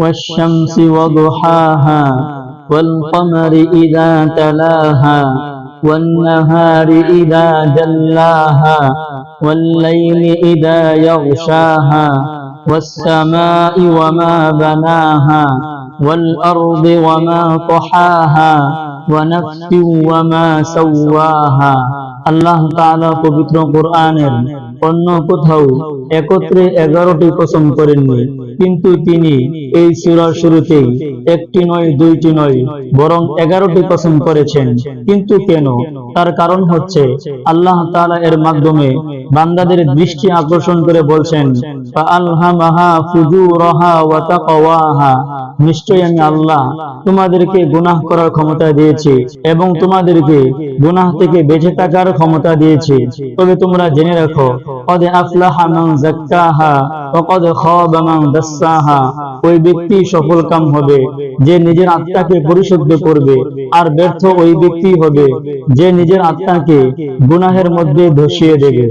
والشمس وضحاها والقمر إذا تلاها والنهار إذا جلاها والليل إذا يغشاها والسماء وما بناها والأرض وما طحاها ونفس وما سواها। আল্লাহ তাআলা পবিত্র কোরআনের অন্য কোথাও একত্রে 11টি কসম করেননি, কিন্তু তিনি এই সূরার শুরুতেই একটি নয় দুইটি নয় বরং 11টি কসম করেছেন। কিন্তু কেন? তার কারণ হচ্ছে আল্লাহ তাআলা এর মাধ্যমে বান্দাদের দৃষ্টি আকর্ষণ করে বলছেন, ফাআলহামাহা ফুজুরাহা ওয়া তাকওয়াহা, নিশ্চয়ই আমি আল্লাহ তোমাদেরকে গুনাহ করার ক্ষমতা দিয়েছি এবং তোমাদেরকে গুনাহ থেকে বেঁচে থাকার ক্ষমতা দিয়েছি। তবে তোমরা জেনে রাখো, কদ আফলাহা মান যাক্কাহা ওয়া কদ খাবা মান দাসসাহা, ওই ব্যক্তি সফলকাম হবে যে নিজের আত্মাকে পরিশুদ্ধ করবে, আর ব্যর্থ ওই ব্যক্তি হবে যে নিজের আত্মাকে গুনাহের মধ্যে ধসিয়ে দেবে।